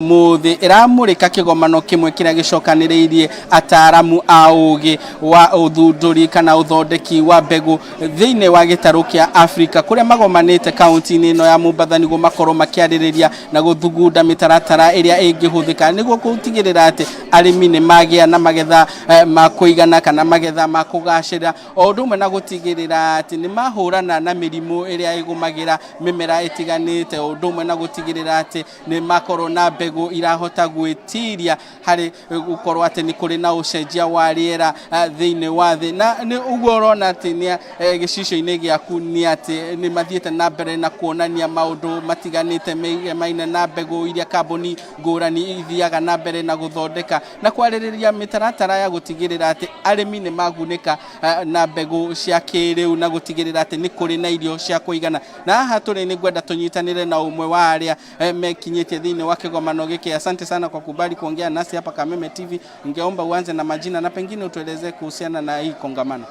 Muthi iramurika kigomano kimwe kiria gicokaniriirie ataramu a ugi wa uthunduri kana uthondeki wa mbegu thiine wa gitaru kia Afrika kuria magomanite kaunti-ini ino ya Mombasa niguo makorwo makiaririria na guthugunda mitaratara iria ingihuthika niguo gutigirira ati arimi ni magia na magetha ma kuigana kana magetha ma kugacira o ndumwe na gutigirira ati ni mahurana na mirimu iria igumagira mimera itiganite o ndumwe na gutigirira ati ni makorwo na mbegu irahota gwitiria hari gukorwo ati ni kuri na ucenjia wa riera thiine wa thi na ni uguo urona ati ni gicicio-ini giaku ni ati ni mathiete na mbere na kuonania maundu matiganite maina na mbegu iria kambuni ngurani ithiaga na mbere na guthondeka na kwaririria mitaratara ya gutigirira ati arimi ni magunika na mbegu cia kiriu na gutigirira ati ni kuri na irio cia kuigana na haha turi ni gwenda tunyitanire na umwe wa aria mekinyitie thiine wa kigomano giki. Asante sana kwa kubali kuongea nasi hapa Kameme TV. Ningeomba uanze na majina na pengine utueleze kuhusiana na hii kongamano.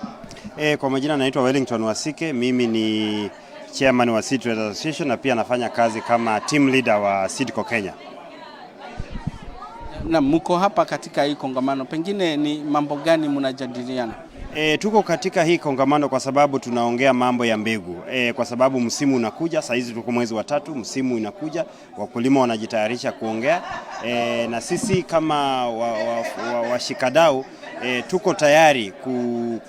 Kwa majina naitwa Wellington Wasike, mimi ni chairman wa Seed Trade Association na pia nafanya kazi kama team leader wa Seedco Kenya. Na mko hapa katika hii kongamano, pengine ni mambo gani mnajadiliana? Tuko katika hii kongamano kwa sababu tunaongea mambo ya mbegu. Kwa sababu msimu unakuja, saa hizi tuko mwezi wa 3, msimu unakuja, wakulima wanajitayarisha kuongea. Na sisi kama washikadau tuko tayari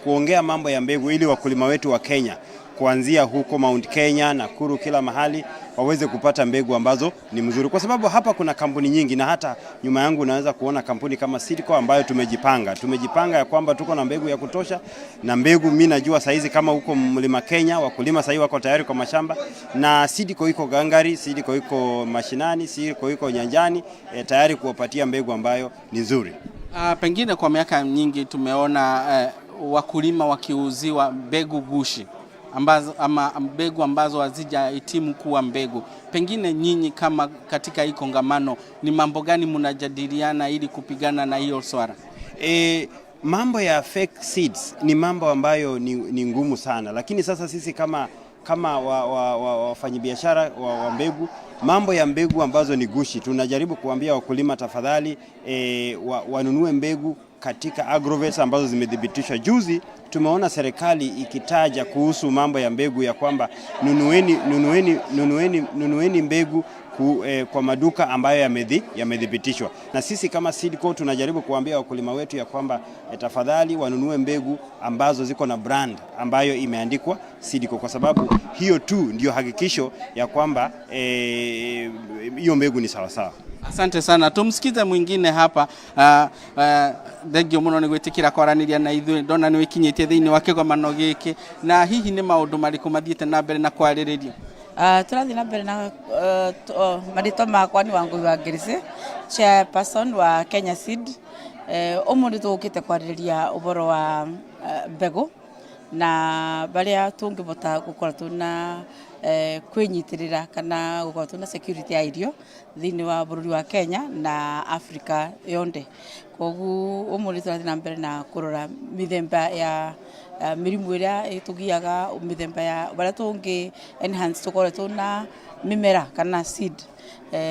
kuongea mambo ya mbegu ili wakulima wetu wa Kenya kuanzia huko Mount Kenya, Nakuru, kila mahali waweze kupata mbegu ambazo ni mzuri, kwa sababu hapa kuna kampuni nyingi na hata nyuma yangu unaweza kuona kampuni kama Seedco ambayo tumejipanga ya kwamba tuko na mbegu ya kutosha. Na mbegu mimi najua saizi kama huko Mlima Kenya wakulima sasa wako tayari kwa mashamba, na Seedco iko gangari, Seedco iko mashinani, Seedco iko nyanjani, tayari kuwapatia mbegu ambayo ni nzuri. Pengine kwa miaka nyingi tumeona wakulima wakiuziwa mbegu gushi mbegu ambazo hazijahitimu kuwa mbegu. Pengine nyinyi kama katika hii kongamano ni mambo gani mnajadiliana ili kupigana na hiyo swala? Mambo ya fake seeds ni mambo ambayo ni ngumu sana, lakini sasa sisi kama wafanyabiashara wa mbegu, mambo ya mbegu ambazo ni gushi tunajaribu kuambia wakulima tafadhali wanunue mbegu katika agrovet ambazo zimedhibitishwa. Juzi tumeona serikali ikitaja kuhusu mambo ya mbegu ya kwamba nunueni mbegu kwa maduka ambayo yamedhibitishwa. Na sisi kama Seedco tunajaribu kuambia wakulima wetu ya kwamba tafadhali wanunue mbegu ambazo ziko na brand ambayo imeandikwa Seedco, kwa sababu hiyo tu ndio hakikisho ya kwamba hiyo mbegu ni sawa sawa. Asante sana. Tumsikize mwingine hapa. Thengio muno ni gwitikira kwaraniria na ithuĩ, ndona ni wikinyitie thiini wa kigomano giki, na hihi ni maundu mariku mathiete na mbere na kwaririria? Turathi na mbere na marito makwa ni Wangui wa Ngirisi, chairperson wa Kenya Seed. Umuthi tukite kwaririria uboro wa mbegu na baria tungibota gukora tuna kwinyitirira kana gukora tuna security ya irio thiini wa bururi wa Kenya na Africa yonde. Koguo umuthi turathi na mbere na kurora mithemba ya mirimu iria itugiaga, mithemba ya baria tungi enhance tukore tuna mimera kana seed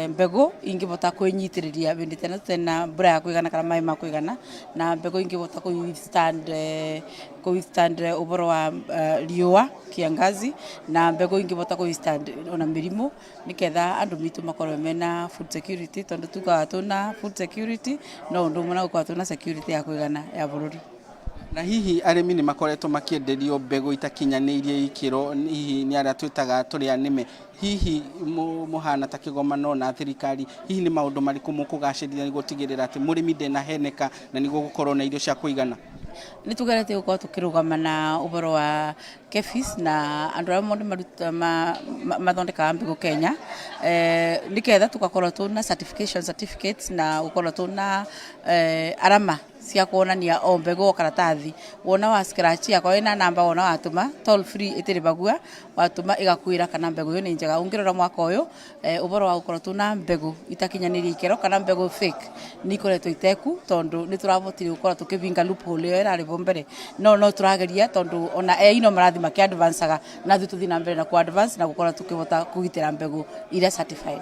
mbegu ingibota kwinyitiriria bindi tena mbura ya kuigana kana mai ma kuigana, na mbegu ingibota withstand uboro wa riua kiangazi, na mbegu ingibota withstand ona mirimu niketha andu mitu makorwo mena food security, tondu tukaga tuna food security no ndu mona gukora tuna security ya kuigana ya bururi. Na hihi arimi ni makoretwo makienderio mbegu itakinyanirie ikiro, hihi ni aria twitaga turi anime, hihi muhana ta kigomano na thirikari, hihi ni maundu mariku mukugacirithia niguo gutigirira ati murimi ndena heneka na niguo gukorwo na irio cia kuigana? Ni tugerete gukorwo tukirugama na uboro wa KEPHIS na andu aria mothe maruta mathondeka mbegu Kenya, niketha tugakorwo tuna certificates na gukorwo tuna arama cia kuonania o mbegu karatathi. Wona wa scratch yakwa ina namba, wona watuma toll free itiri bagua, watuma igakwira kana mbegu yo ni njega. Ungirora mwaka uyu uboro wa gukorwo tuna mbegu itakinyanirie ikero kana mbegu fake ni koretwo iteku, tondu ni turavotire gukorwo tukivinga loophole yo irari bombere no turageria, tondu ona ino marathi maki advanceaga na thu tuthi na mbere na ku advance na gukorwo tukivota kugitira mbegu ira certified.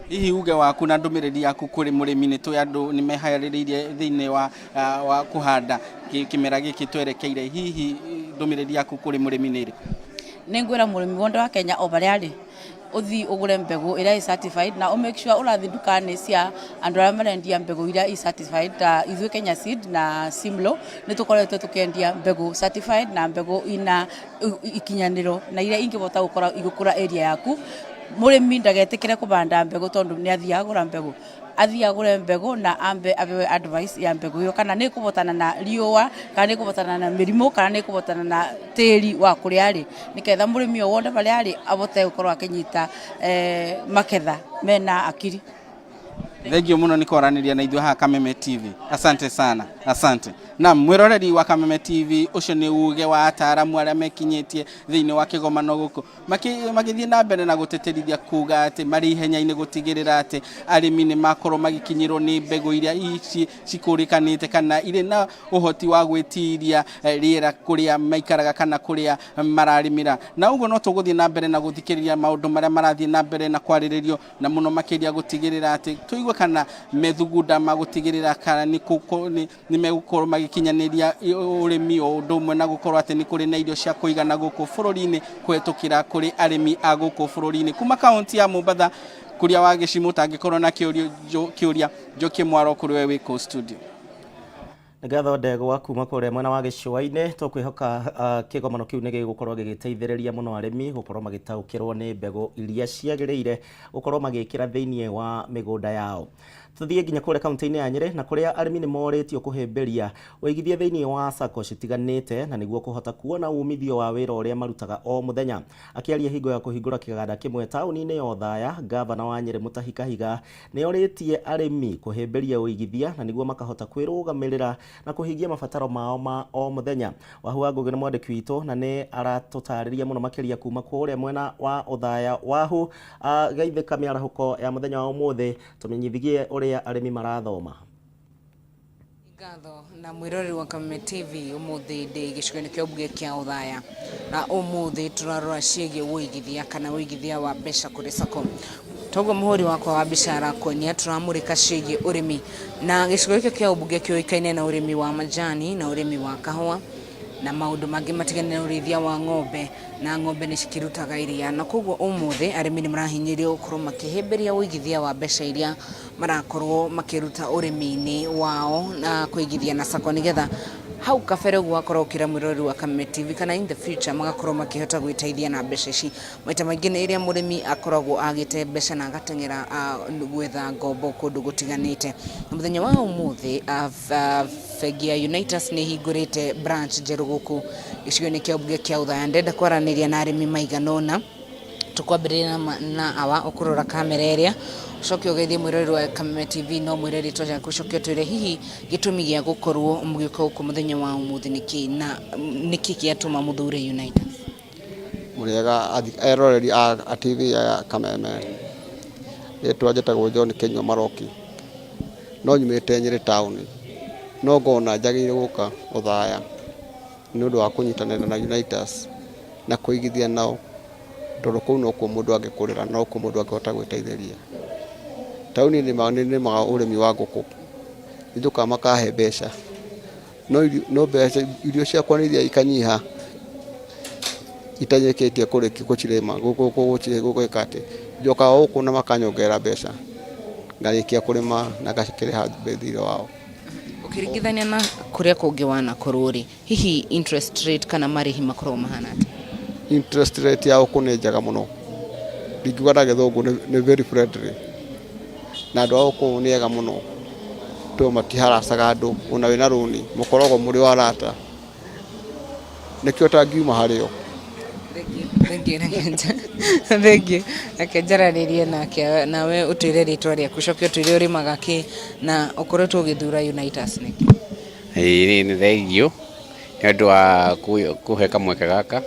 Hihi uge waku na ndumiriri yaku kuri murimi ni twi andu ni mehaririirie thiini wa kuhanda kimera giki twerekeire, hihi ndumiriri yaku kuri murimi ni iriku? Ningwira murimi wonde wa Kenya o baria ari uthi ugure mbegu ira certified na make sure urathi dukani cia andu aria marendia mbegu ira certified ta ithui Kenya Seed na Simlo ni tukoretwe tukiendia mbegu certified na mbegu ina ikinyaniro na ira ingivota gukora igukura area yaku. Murimi ndagetikire kubanda mbegu tondu ni athia agura mbegu, athia agure mbegu na abewe advice ya mbegu yo kana ni kubotana na riua kana ni kubotana na mirimo kana ni kubotana na tiri wa kuria ari niketha murimi o wonde bali ari abote gukorwa akinyita maketha mena akiri. Thengio muno ni kwaraniria na ithuĩ haha Kameme TV. Asante sana. Asante. Na mwiroreri wa Kameme TV ucio ni uge wa ataaramu aria mekinyitie thiini wa kigomano guku magithie na mbere na guteterithia kuga ati mari ihenya-ini gutigirira ati arimi ni makorwo magikinyirwo ni mbegu iria ici cikurikanite kana ire na uhoti wa gwitiria riera kuria maikaraga kana kuria mararimira. Na uguo no tuguthie na mbere na guthikiriria maundu maria marathie na mbere na kwariririo na muno makiria gutigirira ati tuigwe kana methugunda magutigirira kana ni megukorwo magikinyaniria urimi o ndumwe na gukorwo ati ni kuri na irio cia kuigana guku bururi-ini kwetukira kuri arimi a guku bururi-ini kuma kaunti ya Mombasa kuria wa Gicimu tangikorwo na kiuria njokie mwaro kuri we wiko studio. Ngatho ndegwa kuma kuria mwena wa Gicua-ini tukwihoka kigomano kiu ni gigukorwo gigiteithiriria muno arimi gukorwo magitaukirwo ni mbegu iria ciagiriire gukorwo magikira thiini wa migunda yao. Tuthie nginya kuria kaunti-ini ya Nyeri na kuria arimi ni moritio kuhimbiria uigithia thiini wa sacco citiganite na niguo kuhota kuona umithio wa wira uria marutaga o muthenya. Akiaria hingo ya kuhingura kiganda kimwe tauni-ini ya Othaya, gavana wa Nyeri Mutahi Kahiga ni oritie arimi kuhimbiria uigithia na niguo makahota kwirugamirira na kuhingia mabataro mao ma o muthenya. Wahua Ngugi ni mwandiki witu na ni aratutariria muno makiria kuma kuria mwena wa Othaya. Wahu geithika miarahuko ya muthenya wa umuthi tumenyithigie uria arimi marathoma. Ngatho na mwiroreri wa Kameme TV umuthi ndi gicigo-ini kia Buge kia Othaya na umuthi turarora ciigie uigithia kana uigithia wa mbeca kuri sacco. Togo muhuri wakwa wa bicara konia turamurika ciigie urimi na gicigo giki kia Buge kioikaine na urimi wa majani na urimi wa kahua na maundu mangi matigane na urithia wa ng'ombe na ng'ombe ni cikirutaga iria na koguo umuthi arimi ni marahinyirio gukorwo makihimbiria uigithia wa mbeca iria marakorwo makiruta urimi-ini wao na kuigithia na sacco nigetha hau kabere gwakorwo kira mwiroreri wa Kameme TV kana in the future magakorwo makihota gwiteithia na mbeca ici. Maita maingi ni iria murimi akoragwo agite mbeca na agatengera gwetha ngombo kundu gutiganite. Muthenya wa umuthi bengi ya Unitas ni hingurite branch njeru guku gicigo-ini kia Buge kia Othaya. Ndenda kwaraniria na arimi maiganona tukwambiriria na awa ukurora kamera iria ucoke ugeithie mwiroreri wa Kameme TV no mwiroreri twaja gucoke twire hihi gitumi gia gukorwo mugiuka guku muthenya wa umuthi niki kiatuma muthure Unitas. Muriega eroreri a TV ya Kameme twajetago John Kenya Maroki no nyumite Nyeri town no ngona njagire guka Othaya ni undu wa kunyitanira na Unitas na kuigithia nao tondu kuu no kuo mundu angikurira no kuo mundu angihota gwiteithĩria. Tauni ni maga urimi wa nguku ithuka makahe mbeca no mbeca irio ciakwa ni iria ikanyiha itanyeketie kuriki gucirima gukwika ati njoka guku na makanyongera mbeca ngarikia kurima na ngakiriha thirĩ wao. Ukiringithania na kuria kungi wana korori hihi interest rate kana marihi makorwo mahana ati? Interest rate yao ni njega muno ndingiuga na githungu ni very friendly na andu ao kuu ni ega muno to matiharacaga andu una wina runi mukoragwo muri wa rata nikio tangiuma hario. Thank you. Akenjaranirie nake nawe utwire ritwa riaku coke utwire urimaga ki na ukoretwo ugithura Unitas niki? Ni thengio ni undu wa kuhe kamweke gaka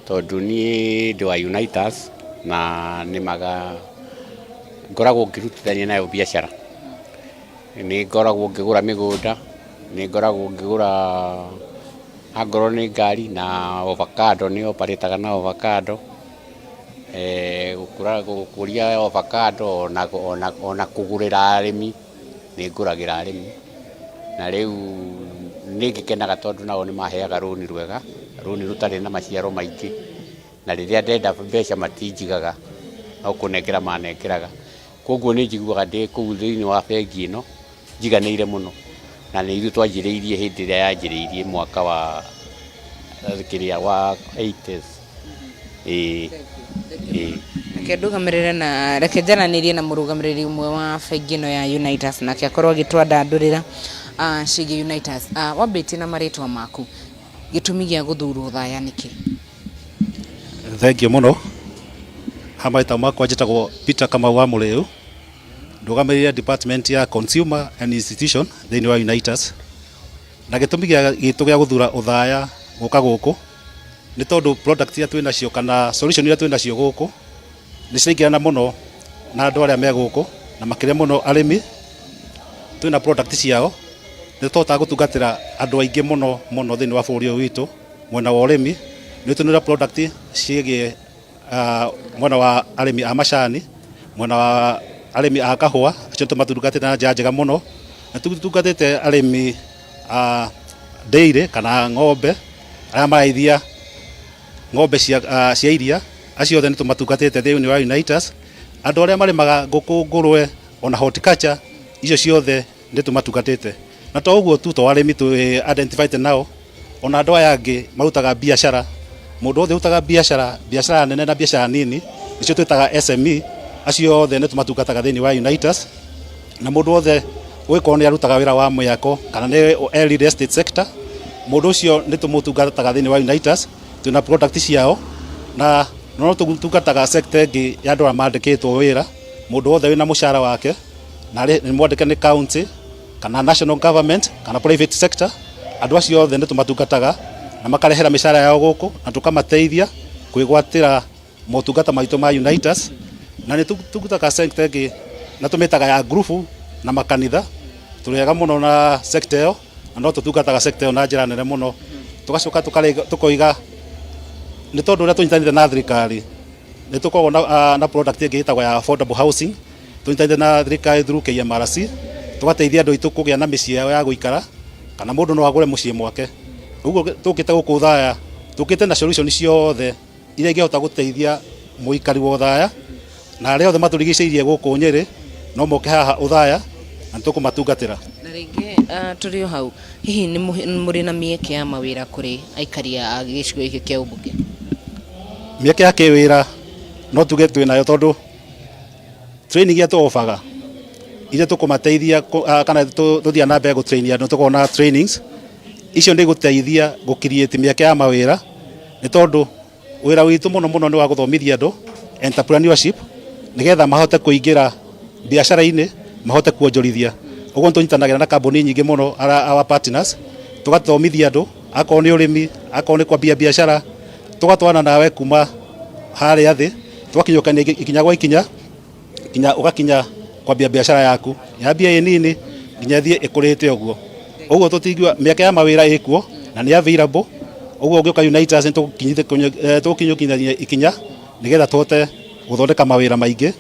tondu ni ndi wa Unitas na nimaga ngoragwo ngirutithania nayo biacara. Ni ngoragwo ngigura migunda, ni ngoragwo ngigura angorwo ni ngari na avocado ni oparetaga na avocado gukuria avocado ona kugurira arimi ni nguragira arimi na riu ni ngikenaga tondu nao ni maheaga runi rwega runi rutari na maciaro maingi na riria ndenda mbeca matinjigaga no kunengera manengeraga koguo ni njiguaga ndi kuu thiini wa bengi ino njiganĩire mũno na nĩ ithuĩ twanjĩrĩirie hĩndĩ ĩrĩa yanjĩrĩirie mwaka wa kĩrĩa wa 80s Reke ndũgamĩrĩre na reke njaranĩrie na mũrũgamĩrĩri ũmwe wa bengi ĩno ya Unitas nake akorwo agĩtwandandũrĩra ciĩgiĩ Unitas. Wambĩtie na marĩtwa maku, gĩtũmi gĩa gũthurwo Thaya nĩkĩ? Thengiũ mũno. Hamaita makwa njĩtagwo Peter Kamau wa Mũrĩu, ndũgamĩrĩire department ya consumer and institution thĩinĩ wa Unitas. Na gĩtũmi gĩtũ gĩa gũthura ũthaya gũka gũkũ nĩ tondũ product iria twĩ nacio kana solution iria twĩ nacio gũkũ nĩ ciraingĩrana mũno na andũ arĩa me gũkũ na makĩria mũno arĩmi. Twĩna product ciao nĩ tũhotaga gũtungatĩra andũ aingĩ mũno mũno thĩinĩ wa bũrũri ũyũ witũ. Mwena wa ũrĩmi nĩ twĩna product ciĩgiĩ mwena wa arĩmi a macani, mwena wa arĩmi a kahũa, acio tũmatungatĩte na njĩra njega mũno. Na tũtungatĩte arĩmi a dairy kana ng'ombe arĩa maraithia ng'ombe cia iria, acio othe nĩ tũmatungatĩte thĩinĩ wa Unitas. Andũ arĩa marĩmaga ngũkũ, ngũrwe ona horticulture, icio ciothe nĩ tũmatungatĩte. Na to ũguo tu to arĩmi tũ identified nao, ona andũ aya angĩ marutaga biacara. Mũndũ wothe ũrutaga biacara nene na biacara nini nicio twĩtaga SME, acio othe nĩ tũmatungataga thĩinĩ wa Unitas. Na mũndũ wothe ũgĩkorwo nĩ arutaga wĩra wa mwĩako kana nĩ real estate sector, mũndũ ũcio nĩ tũmũtungataga thĩinĩ wa Unitas. Twĩna product ciao na no tũtungataga sector ĩngĩ ya andũ arĩa mandĩkĩtwo wĩra. Mũndũ wothe wĩna mũcara wake na nĩ mwandĩke nĩ county kana national government kana private sector, andũ acio othe nĩ tũmatungataga na makarehera mĩcara yao gũkũ na tũkamateithia kwĩgwatĩra motungata maitũ ma Unitas. Na nĩ tũtungataga sector ĩngĩ na tũmĩtaga ya group na makanitha. Tũrĩega mũno na sector ĩyo na no tũtungataga sector ĩyo na njĩra nene mũno. Tũgacoka tũkoiga nĩ tondũ ũrĩa tũnyitanĩte na thirikari nĩ tũkoragwo na product ĩngĩ ĩtagwo ya affordable housing. Tũnyitanĩte na thirikari through KMRC, tũgateithia andũ aitũ kũgĩa na mĩciĩ yao ya gũikara kana mũndũ no agũre mũciĩ mwake. Ũguo tũkĩte gũkũ Thaya tũkĩte na solution ciothe iria ingĩhota gũteithia mũikari wa Thaya na arĩa othe matũrigicĩirie gũkũ Nyĩrĩ no moke haha Thaya na tũkũmatungatĩra. Na rĩngĩ tũrĩ o hau, hihi nĩ mũrĩ na mĩeke ya mawĩra kũrĩ aikari a gĩcigo gĩkĩ kĩa ũmbunge? Mĩeke ya kĩwĩra no tuge twĩnayo tondũ training ya tũobaga iria tũkũmateithia kana tũthiĩ na mbere gũtrain andũ. Tũkoragwo na trainings icio nĩ gũteithia gũ-create mĩeke ya mawĩra, nĩ tondũ wĩra witũ mũno mũno nĩ wa gũthomithia andũ entrepreneurship nĩgetha mahote kũingĩra biacara-inĩ, mahote kuonjorithia. Ũguo tũnyitanagĩra na kambuni nyingĩ mũno our partners, tũgathomithia andũ akorwo nĩ ũrĩmi, akorwo nĩ kwambia biacara, tũgatwarana nawe kuma harĩa thĩ tũgakinyũkania ikinya gwa ikinya nginya ũgakinya kwambia biacara yaku yambia ĩ nini nginya thiĩ ĩkũrĩte ũguo. Ũguo tũtingiwa mĩeke ya mawĩra ĩkuo na nĩ available. Ũguo ũngĩũka Unitas nĩ tũgũkinyũkia ikinya nĩgetha tũhote gũthondeka mawĩra maingĩ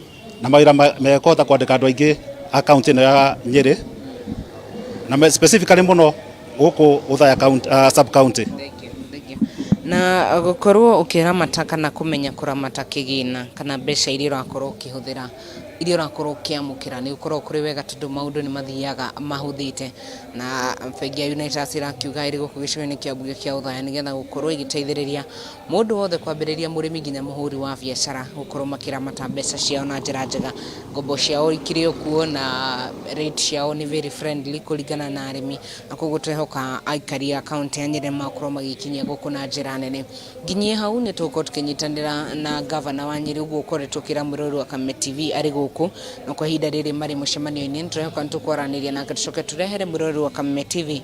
na mawĩra mekũhota kwandĩka andũ aingĩ a kaunti ĩno ya Nyĩrĩ na specifically mũno gũkũ Thaya sub county. Na gũkorwo ũkĩramata kana kũmenya kũramata kĩgĩna kana mbeca iria ũrakorwo ũkĩhũthĩra, iria ũrakorwo ũkĩamũkĩra, nĩ gũkorwo kũrĩ wega tondũ maũndũ nĩ mathiaga mahũthĩte. Na bengi ya Unitas ĩrakiuga ĩrĩ gũkũ gĩcigo-inĩ kĩa mbunge kĩa Thaya nĩgetha gũkorwo ĩgĩteithĩrĩria mũndũ wothe kwambĩrĩria mũrĩmi nginya mũhũri wa biacara gũkorwo makĩramata mbeca ciao na njĩra njega. Ngombo ciao ikĩrĩ o kuo na rate ciao nĩ very friendly kũringana na arĩmi, na koguo twehoka aikari a kaunti ya Nyĩrĩ makorwo magĩkinyia gũkũ na njĩra nene. Nginyie hau nĩ tũgũkorwo tũkĩnyitanĩra na gavana wa Nyĩrĩ, ũguo ũkoretwo ũkĩra mũrori wa Kameme TV arĩ gũkũ, na kwa ihinda rĩrĩ marĩ mũcemanio-inĩ. Nĩtũrehoka nĩtũkwaranĩria nake tũcoke tũrehere mũrori wa Kameme TV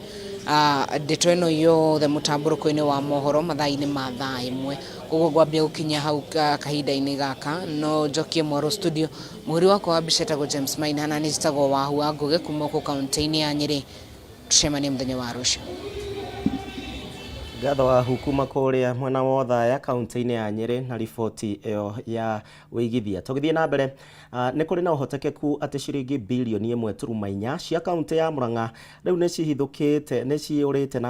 ndeto ĩno yothe mũtambũrũko-inĩ wa mohoro mathaa-inĩ ma thaa ĩmwe. Koguo ngwambia gũkinya hau kahinda-inĩ gaka no njokie Mwaro studio. Mũhuri wakwa wa mbica etagwo James Maina na nĩ njĩtagwo Wahu wa Ngũgĩ kuma gũkũ kaunti-inĩ ya Nyĩrĩ. Tucemanie mũthenya wa rũciũ. Gatho wa hukuma kũrĩa mwena wa Othaya kaunti-inĩ ya Nyeri na riboti ĩyo ya wĩigithia. Tũgĩthiĩ na mbere, nĩ kũrĩ na ũhotekeku atĩ ciringi bilioni 1.4 cia kaunti ya Murang'a rĩu nĩ cihũthĩkĩte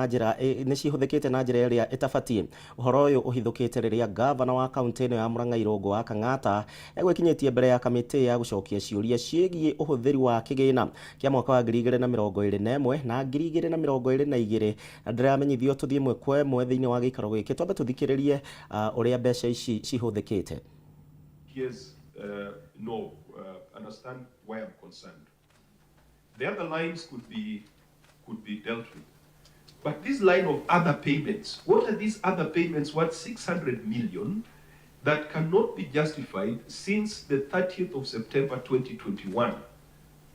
na njĩra ĩrĩa ĩtabatiĩ. Ũhoro ũyũ ũhithũkĩte rĩrĩa gavana wa kaunti ĩno ya Murang'a Irũngũ wa Kang'ata egwĩkinyĩtie mbere ya kamĩtĩ ya gũcokia ciũria ciĩgiĩ ũhũthĩri wa kĩgĩna kĩa mwaka wa 2021 na 2022 na ndĩramenyithio tũthiĩ ĩmwe kwa ĩmwe thĩinĩ wa gĩikaro gĩkĩ twambe tũthikĩrĩrie ũrĩa mbeca ici cihũthĩkĩte. Understand why I'm concerned. The other lines could be dealt with. But this line of other payments, what are these other payments worth 600 million that cannot be justified since the 30th of September 2021?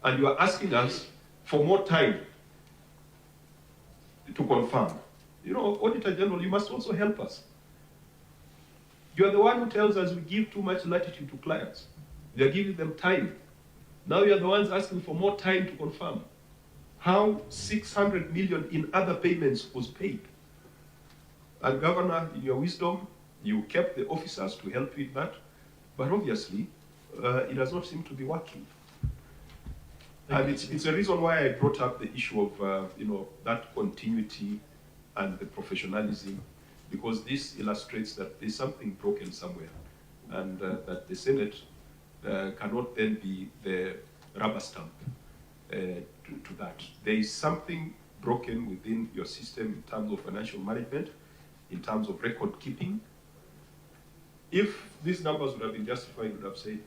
And you are asking us for more time to confirm. You know, Auditor General, you must also help us. You are the one who tells us we give too much latitude to clients. We are giving them time. Now you are the ones asking for more time to confirm how 600 million in other payments was paid. And Governor, in your wisdom, you kept the officers to help with that, but obviously it does not seem to be working. And it's a reason why I brought up the issue of that continuity and the professionalism, because this illustrates that there's something broken somewhere, and that the Senate cannot then be the rubber stamp to that. There is something broken within your system in terms of financial management, in terms of record keeping. If these numbers would have been justified, would have said,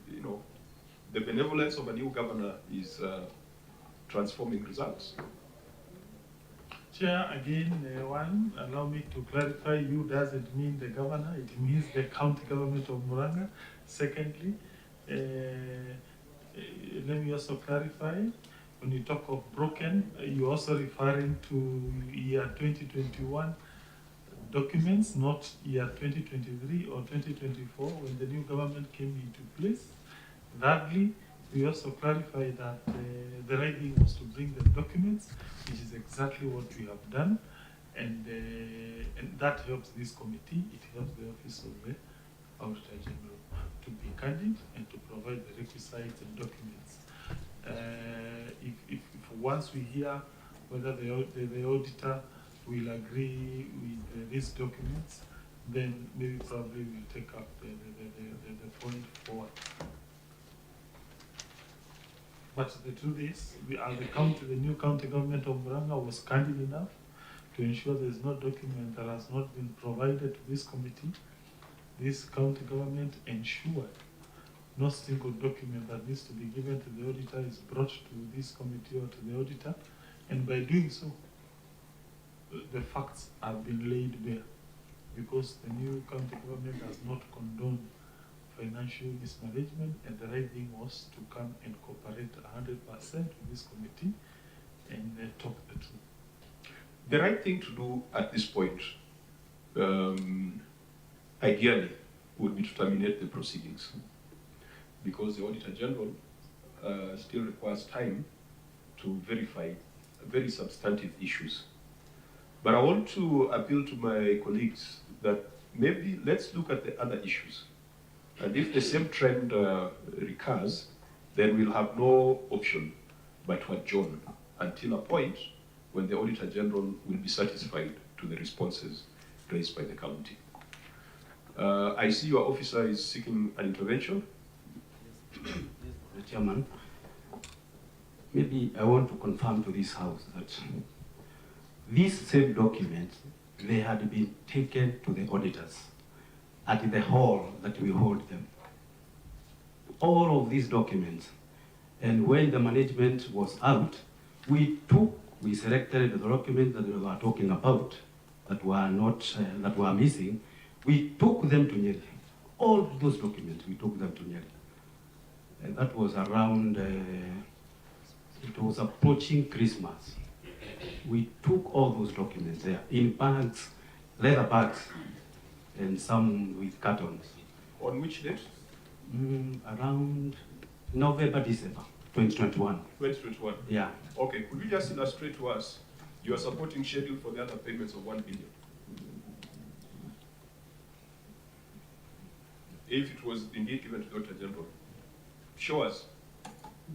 the benevolence of a new governor is transforming results. Chair, again, allow me to clarify, you doesn't mean the governor, it means the county government of Murang'a. Secondly, let me also clarify, when you talk of broken, you're also referring to year 2021 documents, not year 2023 or 2024 when the new government came into place. Thirdly, we also clarify that the right thing was to bring the documents, which is exactly what we have done, and that helps this committee, it helps the office of the Auditor General to be candid and to provide the requisites and documents. If once we hear whether the auditor will agree with these documents, then maybe probably we'll take up the point forward. But the truth is, the new county government of Murang'a was candid enough to ensure there is no document that has not been provided to this committee. This county government ensured no single document that needs to be given to the auditor is brought to this committee or to the auditor, and by doing so, the facts have been laid bare, because the new county government has not condoned financial mismanagement, and the right thing was to come and cooperate 100% with this committee and talk the truth. The right thing to do at this point, ideally, would be to terminate the proceedings, because the Auditor General still requires time to verify very substantive issues. But I want to appeal to my colleagues that maybe let's look at the other issues. And if the same trend recurs, then we'll have no option but to adjourn until a point when the Auditor General will be satisfied to the responses raised by the county. I see your officer is seeking an intervention. Mr. Chairman, maybe I want to confirm to this House that these same documents, they had been taken to the auditors at the hall that we hold them. All of these documents, and when the management was out, we selected the documents that we were talking about that were not, that were missing. We took them to Nyeri. All those documents, we took them to Nyeri. And that was around, it was approaching Christmas. We took all those documents there in bags, leather bags, and some with cartons. On which date? Around November, December 2021. 2021? Yeah. Okay, could you just illustrate to us your supporting schedule for the other payments of 1 billion? if it was indeed given to the Auditor General, show us.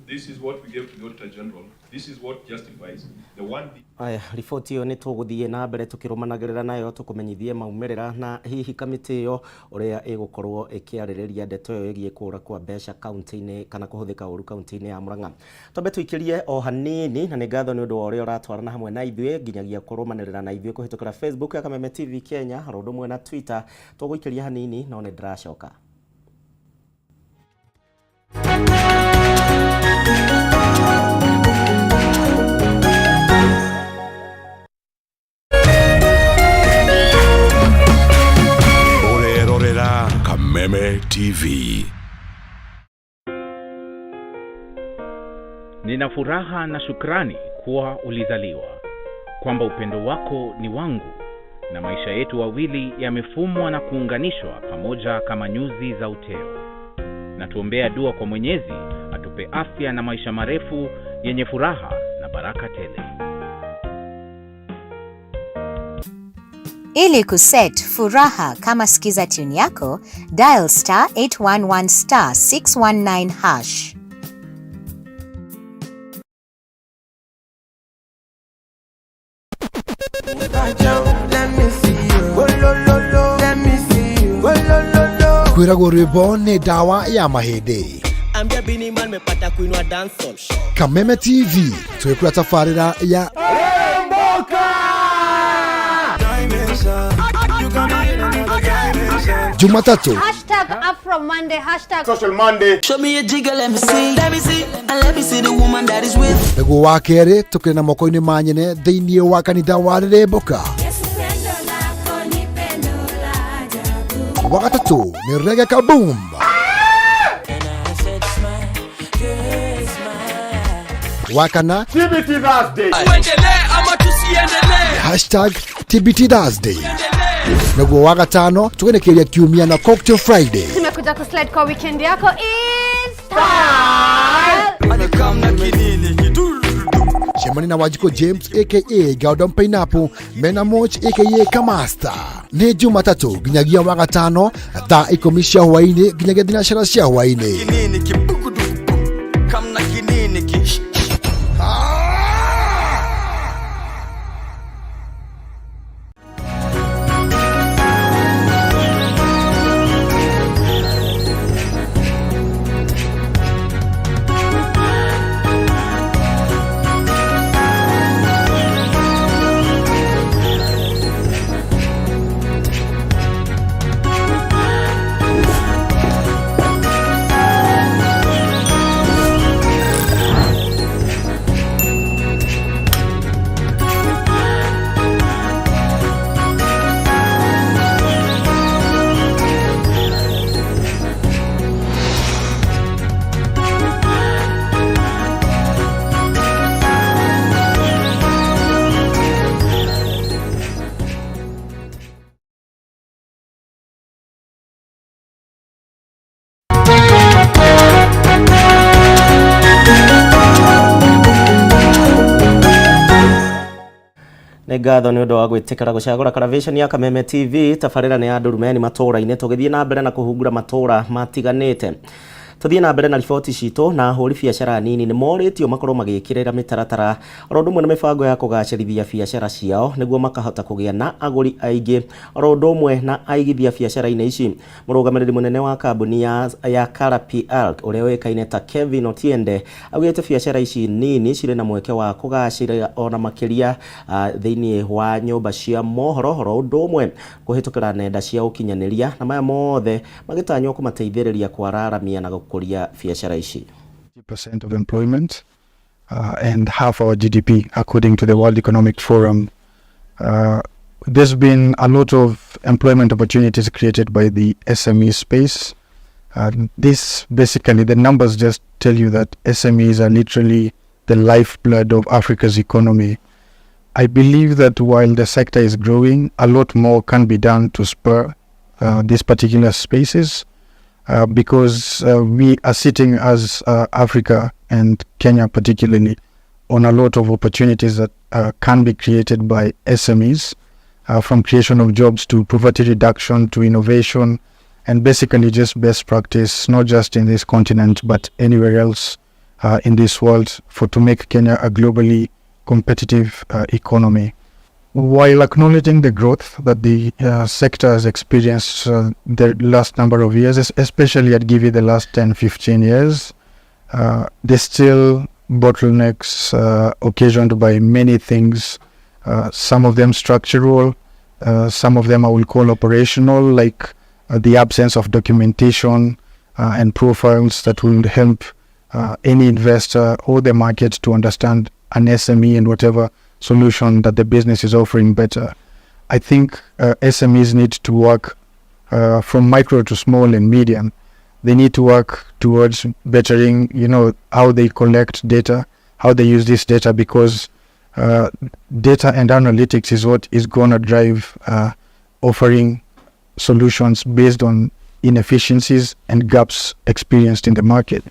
This is what we gave to the Auditor General. This is what justifies the one. Aya, riboti yo ni tuguthie na mbere tukirumanagirira nayo tukumenyithie maumirira na hihi kamiti yo uria igukorwo ikiaririria ndeto yo igie kura kwa mbeca kaunti-ini kana kuhuthika uru kaunti-ini ya Murang'a. Twambe tuikirie o hanini na ni ngatho ni undu wa uria uratwarana hamwe na ithuĩ nginyagia kurumanirira na ithuĩ kuhitukira Facebook ya Kameme TV Kenya, ro mwe na Twitter. Tuguikiria hanini no ni ndiracoka. Kameme TV. Nina furaha na shukrani kuwa ulizaliwa, kwamba upendo wako ni wangu, na maisha yetu wawili yamefumwa na kuunganishwa pamoja kama nyuzi za uteo. Na tuombea dua kwa Mwenyezi atupe afya na maisha marefu yenye furaha na baraka tele. Ili kuset furaha kama sikiza tune yako, dial star 811 star 619 hash. Kwiragwo rwimbo ni dawa ya mahindi. Ambia Bini Man mepata kuinua dancehall. Kameme TV twekura tafarira ya Jumatatu #Afro Monday Social Monday. Show me a jigger, let me see, and let me see the woman that is with. Ego wa kere tukire na moko-ini ma nyene thiini wa kanitha wa Remboka. Wagatatu ni Reggae Kaboom. Wakana TBT Thursday. #TBT Thursday. Naguo wagatano tugenekeria kiumia na Cocktail Friday. Tumekuja kuslide kwa weekend yako in style. Shemani na Wajiko James aka Gordon Pineapple, Mena Moch aka Kamasta. Ni Jumatatu ginyagia wagatano thaa 10 cia hwaini ginyagia thinacara cia hwaini. Nĩ ngatho nĩ ũndũ wa gwĩtĩkĩra gũcagũra Karavisheni ya Kameme TV. Tabarĩra nĩ ya ndũrumeni matũũra-inĩ, tũgĩthiĩ na mbere na kũhungura matũũra matiganĩte. Tuthie na mbere na riboti citũ. Na ahũri biacara nini nĩ morĩtio makorwo magĩkĩrĩra mĩtaratara oro ũndũ ũmwe na mĩbango ya kũgacĩrithia biacara ciao nĩguo makahota kũgĩa na agũri aingĩ oro ũndũ ũmwe na aigithia biacara-inĩ ici. Mũrũgamĩrĩri mũnene wa kambuni ya KPL ũrĩa ũĩkaine ta Kevin Otiende augĩte biacara ici nini cirĩ na mweke wa kũgacĩra ona makĩria thĩinĩ wa nyũmba cia mohoro oro ũndũ ũmwe kũhĩtũkĩra nenda cia ũkinyanĩria, na maya mothe magĩtanywo kũmateithĩrĩria kwararamia na gũkũria biacara ici. 50% of employment and half our GDP according to the World Economic Forum. There's been a lot of employment opportunities created by the SME space. This basically, the numbers just tell you that SMEs are literally the lifeblood of Africa's economy. I believe that while the sector is growing, a lot more can be done to spur these particular spaces. Because we are sitting as Africa and Kenya particularly on a lot of opportunities that can be created by SMEs, from creation of jobs to poverty reduction to innovation and basically just best practice, not just in this continent, but anywhere else in this world to make Kenya a globally competitive economy. While acknowledging the growth that the sector has experienced the last number of years, especially I'd give you the last 10-15 years, there's still bottlenecks occasioned by many things, some of them structural, some of them I will call operational, like the absence of documentation and profiles that will help any investor or the market to understand an SME and whatever solution that the business is offering better. I think SMEs need to work from micro to small and medium. They need to work towards bettering, how they collect data, how they use this data, because data and analytics is what is going to drive offering solutions based on inefficiencies and gaps experienced in the market.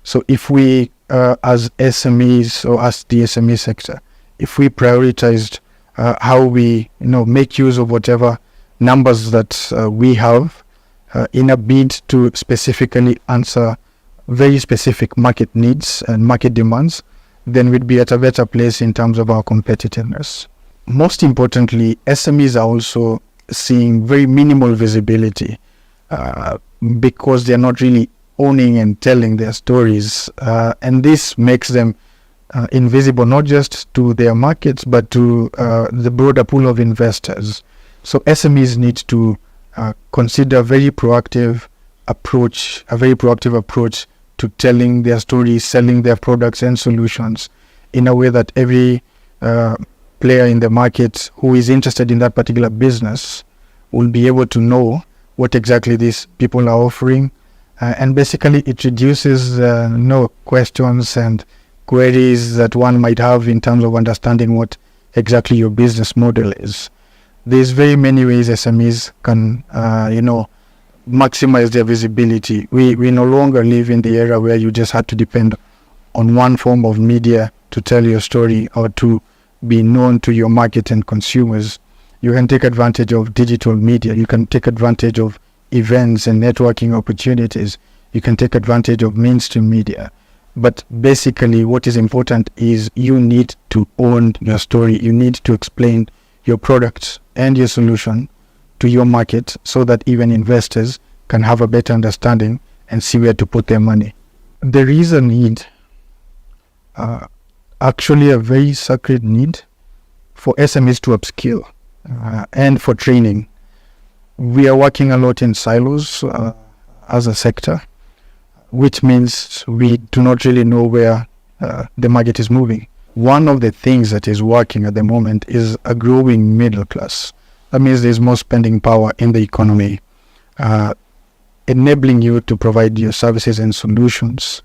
So if we, as SMEs or as the SME sector, if we prioritized how we make use of whatever numbers that we have in a bid to specifically answer very specific market needs and market demands, then we'd be at a better place in terms of our competitiveness. Most importantly, SMEs are also seeing very minimal visibility because they're not really owning and telling their stories, and this makes them invisible not just to their markets but to the broader pool of investors. So SMEs need to consider a very proactive approach to telling their stories, selling their products and solutions in a way that every player in the market who is interested in that particular business will be able to know what exactly these people are offering, and basically it reduces questions and queries that one might have in terms of understanding what exactly your business model is. There's very many ways SMEs can maximize their visibility. We no longer live in the era where you just had to depend on one form of media to tell your story or to be known to your market and consumers. You can take advantage of digital media. You can take advantage of events and networking opportunities. You can take advantage of mainstream media. But basically what is important is you need to own your story. You need to explain your products and your solution to your market so that even investors can have a better understanding and see where to put their money. There is a need, actually a very sacred need, for SMEs to upskill and for training. We are working a lot in silos as a sector, which means we do not really know where the market is moving. One of the things that is working at the moment is a growing middle class. That means there's more spending power in the economy, enabling you to provide your services and solutions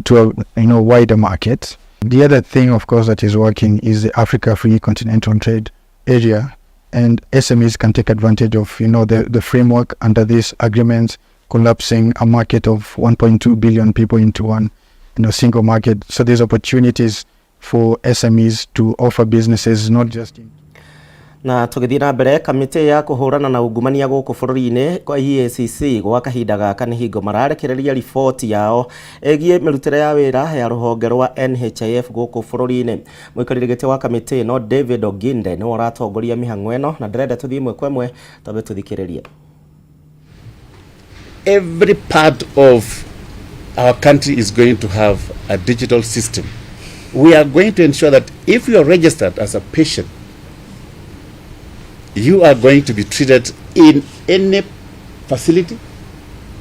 to a wider market. The other thing, of course, that is working is the Africa Free Continental Trade Area, and SMEs can take advantage of the framework under this agreement, collapsing a market of 1.2 billion people into one single market. So there's opportunities for SMEs to offer businesses not just in na tugithii na mbere kamiti ya kuhurana na ungumania guku bururi-ini kwa EACC gwa kahinda gaka ni hingo mararekereria riboti yao egie mirutire ya wira ya ruhonge rwa NHIF guku bururi-ini. Muikariri giti wa kamiti no David Oginde ni waratongoria mihang'o eno na ndirenda tuthii imwe kwa imwe tabe tuthikiririe. Every part of our country is going to have a digital system. We are going to ensure that if you are registered as a patient, you are going to be treated in any facility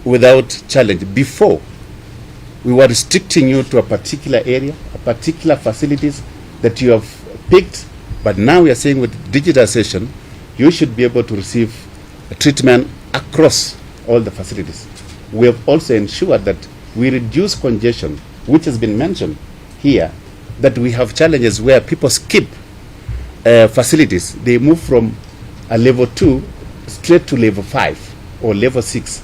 without challenge. Before, we were restricting you to a particular area, a particular facilities that you have picked, but now we are saying with digitization, you should be able to receive treatment across all the facilities. We have also ensured that we reduce congestion, which has been mentioned here, that we have challenges where people skip facilities. They move from a level 2 straight to level 5 or level 6,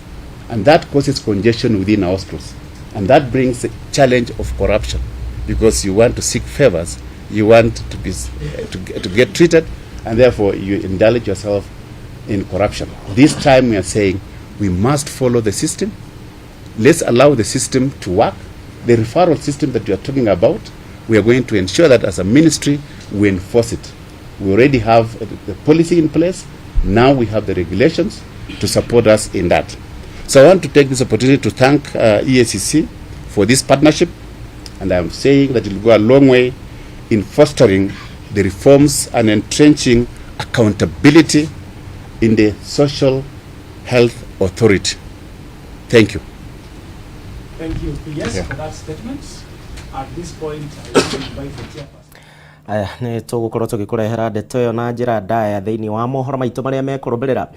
and that causes congestion within our hospitals, and that brings a challenge of corruption, because you want to seek favors, you want to be to get treated, and therefore you indulge yourself in corruption. This time we are saying We must follow the system. Let's allow the system to work. The referral system that you are talking about, we are going to ensure that as a ministry, we enforce it. We already have the policy in place. Now we have the regulations to support us in that. So I want to take this opportunity to thank EACC for this partnership, and I'm saying that it will go a long way in fostering the reforms and entrenching accountability in the Social Health Authority. Thank you. Thank you, PS, for that statement. At this point, I will invite the chairperson. Aya nä tå gå korwo tå gä kå rehera ndeto ä yo na njä ra ndaya thä inä wa mohoro maitå marä a mekå rå mbä rä ra.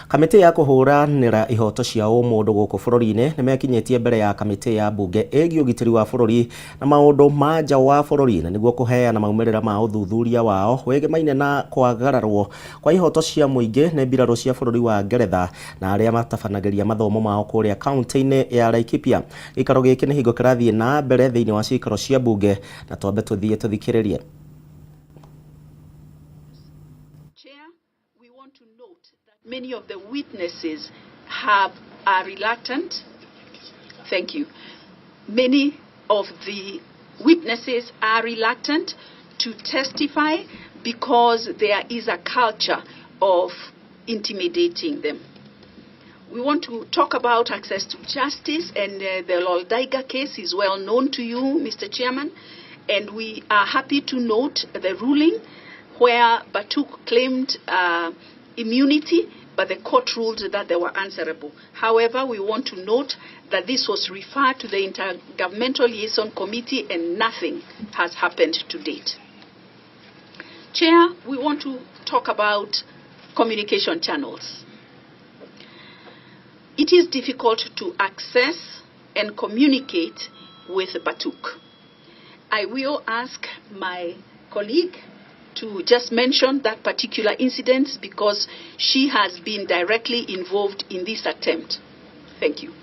Kamĩtĩ ya kũhũranĩra ihoto cia ũmũndũ gũkũ bũrũri-inĩ nĩ mekinyĩtie mbere ya kamĩtĩ ya mbunge ĩgiĩ ũgitĩri wa bũrũri na maũndũ ma nja wa bũrũri na nĩguo kũheana maumĩrĩra ma ũthuthuria wao wĩgĩmaine na kwagararwo kwa ihoto cia mũingĩ nĩ mbirarũ cia bũrũri wa Ngeretha na arĩa matabanagĩria mathomo mao kũrĩa kaunti-inĩ ya Laikipia. Gĩikaro gĩkĩ nĩ hingo kĩrathiĩ na mbere thĩinĩ wa ciikaro cia mbunge na twambe tũthiĩ tũthikĩrĩrie. Many of the witnesses are reluctant. Thank you. Many of the witnesses are reluctant to testify because there is a culture of intimidating them. We want to talk about access to justice, and the Loldaiga case is well known to you, Mr. Chairman, and we are happy to note the ruling where Batuk claimed immunity, but the court ruled that they were answerable. However, we want to note that this was referred to the Intergovernmental Liaison Committee and nothing has happened to date. Chair, we want to talk about communication channels. It is difficult to access and communicate with Batuk. I will ask my colleague to just mention that particular incident because she has been directly involved in this attempt. Thank you.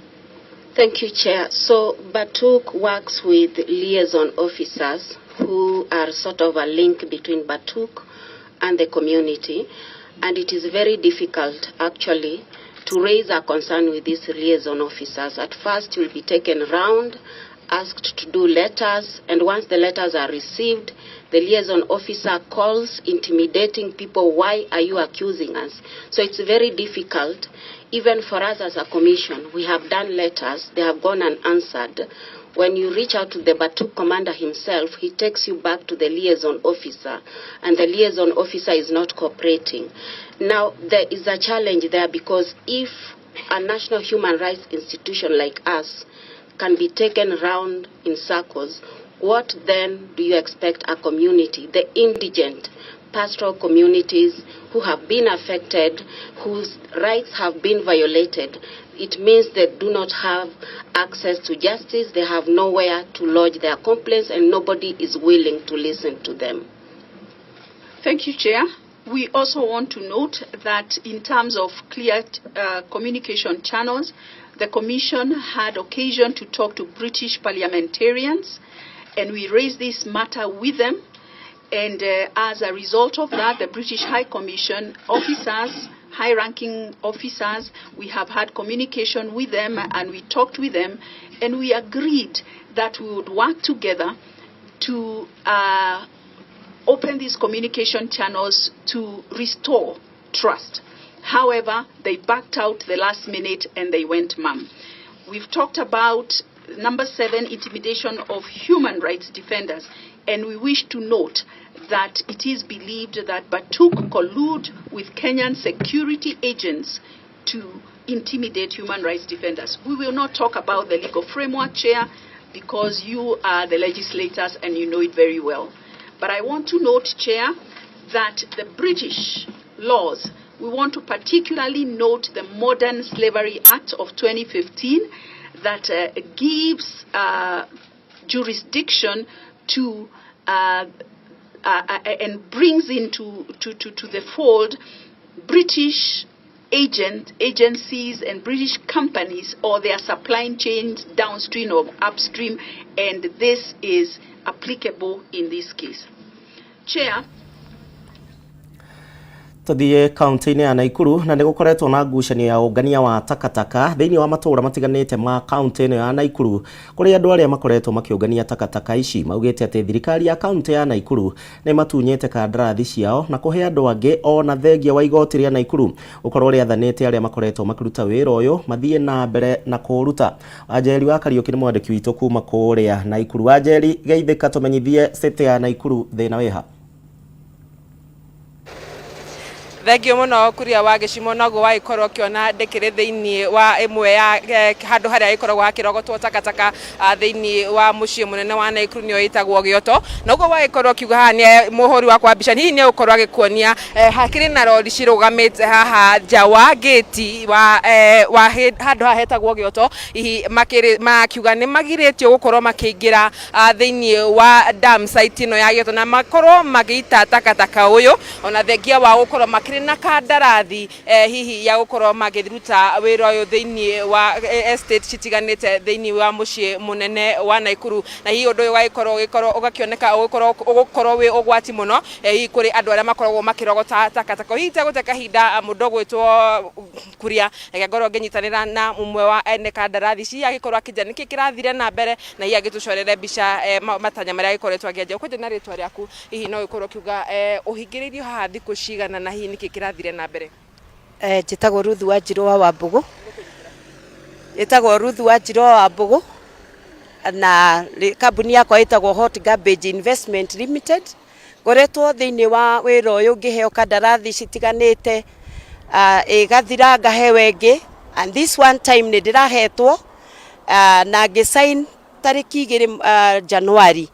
Thank you, Chair. So Batuk works with liaison officers who are sort of a link between Batuk and the community, and it is very difficult actually to raise a concern with these liaison officers. At first you'll be taken round, asked to do letters, and once the letters are received, the liaison officer calls, intimidating people, why are you accusing us? So it's very difficult. Even for us as a commission, we have done letters, they have gone unanswered. When you reach out to the Batuk commander himself, he takes you back to the liaison officer, and the liaison officer is not cooperating. Now, there is a challenge there because if a national human rights institution like us can be taken round in circles, what then do you expect a community, the indigent, pastoral communities who have been affected, whose rights have been violated? It means they do not have access to justice, they have nowhere to lodge their complaints, and nobody is willing to listen to them. Thank you, Chair. We also want to note that in terms of clear communication channels, the Commission had occasion to talk to British parliamentarians, and we raised this matter with them. And as a result of that, the British High Commission officers, high-ranking officers, we have had communication with them, and we talked with them, and we agreed that we would work together to open these communication channels to restore trust. However, they backed out the last minute and they went mum. We've talked about number 7, intimidation of human rights defenders, and we wish to note that it is believed that Batuk collude with Kenyan security agents to intimidate human rights defenders. We will not talk about the legal framework, Chair, because you are the legislators and you know it very well. But I want to note, Chair, that the British laws, we want to particularly note the Modern Slavery Act of 2015 that gives jurisdiction to and brings into to the fold British agencies and British companies or their supply chains downstream or upstream, and this is applicable in this case. Chair. Tuthie kaunti-inĩ ya Naikuru na nĩ gũkoretwo na ngucanio ya ũngania wa takataka thĩinĩ wa matũũra matiganĩte ma kaunti ĩno ya Naikuru, kũrĩa andũ arĩa makoretwo makĩũngania takataka ici maugĩte atĩ thirikari ya kaunti ya Naikuru nĩ matunyĩte kandarathi ciao na kũhe andũ angĩ ona thengia wa igoti rĩa Naikuru ũkorwo rĩathanĩte arĩa makoretwo makĩruta wĩra ũyũ mathiĩ na mbere na kũruta. Ajeri wa Kariuki nĩ mwandĩki witũ kuma kũrĩa Naikuru. Ajeri, geithĩka tũmenyithie city ya Naikuru thĩna wĩha. Thengio muno kuria wa gicimo naguo waikorwo kiona ndekere thiini wa imwe ya handu haria ikoragwo hakirogotwo takataka thiini wa mucii munene wa Naikuru nio itagwo Gioto. Naguo waikorwo kiuga haha ni muhuri wa kwa mbica hihi ni ukorwo agikuonia hakiri na rori cirugamite haha nja wa gate wa handu haha hetagwo Gioto, hihi makiuga ni magiritio gukorwo makiingira thiini wa dam site ino ya Gioto na makorwo magiita takataka uyu ona thengia wa gukorwo na kandarathi hihi ya gukorwo magithiruta wira uyu thiini wa estate citiganite thiini wa mucii munene wa Naikuru. Na hihi undu uyu waikorwo ugakioneka ugukorwo wi ugwati muno hihi kuri andu aria makoragwo makirogota takataka hihi tegute kahinda mundu gwitwo kuria agĩkorwo nginyitanira na umwe wa ene kandarathi ci agikorwo akija niki kirathire na mbere na hihi agitucorere mbica matanya maria agikoretwo agienja kwende na ritwa riaku hihi no ikorwo kiuga uhingiririo haha thiku cigana na hihi niki kirathire na mbere. Njitagwo Ruthu wa Njirwa wa Mbugu. Njitagwo Ruthu wa Njirwa wa Mbugu na kambuni yakwa itagwo Hot Garbage Investment Limited. Ngoretwo thiini wa wira uyu ngiheo kandarathi citiganite igathira ngahewa ingi, and this one time ni ndirahetwo na ngisign tariki 2 January,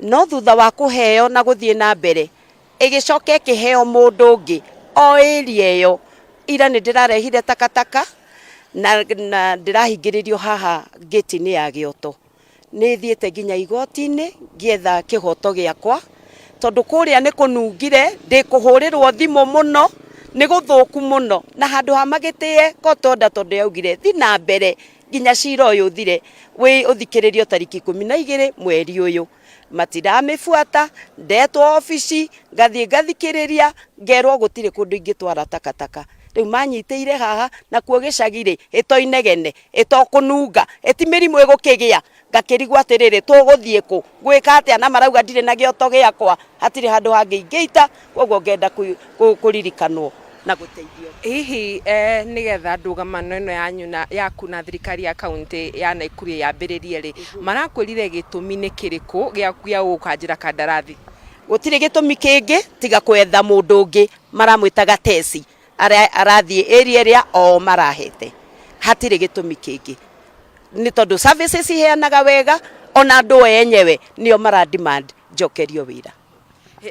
no thutha wa kuheo na guthie na mbere igicoke kiheo mundu ungi o area iyo ira ni ndirarehire takataka na ndirahingiririo haha gate-ini ya Gioto. Ni thiete nginya igoti-ini ngietha kihoto giakwa tondu kuria ni kunungire ndikuhurirwo thimu muno ni guthuku muno na handu ha magitie kotonda tondu yaugire thi na mbere nginya cira uyu thire wi uthikiririo tariki 12 mweri uyu. Matiramifuata ndetwo ofici ngathikiriria ngerwo gutire kundu ingitwara takataka. Riu manyiteire haha na kuo gicagire itoinegene itokununga etimirimu igukigia ngakirigwa atiriri tuguthie ku gwika atia na marauga ndire na Gioto giakwa hatire handu hangi ingeita koguo ngenda kuririkanwo na guteithio. Hihi nigetha ndugamano ino yanyu na yaku na thirikari ya kaunti ya Naikuru yambiririe ri marakwirire gitumi ni kiriku gia gukanjira kandarathi? Gutire gitumi kingi tiga kwetha mundu ungi maramwitaga tesi arathie area ria o marahete. Hatire gitumi kingi ni tondu services iheanaga wega ona andu enyewe nio mara demand njokerio wira.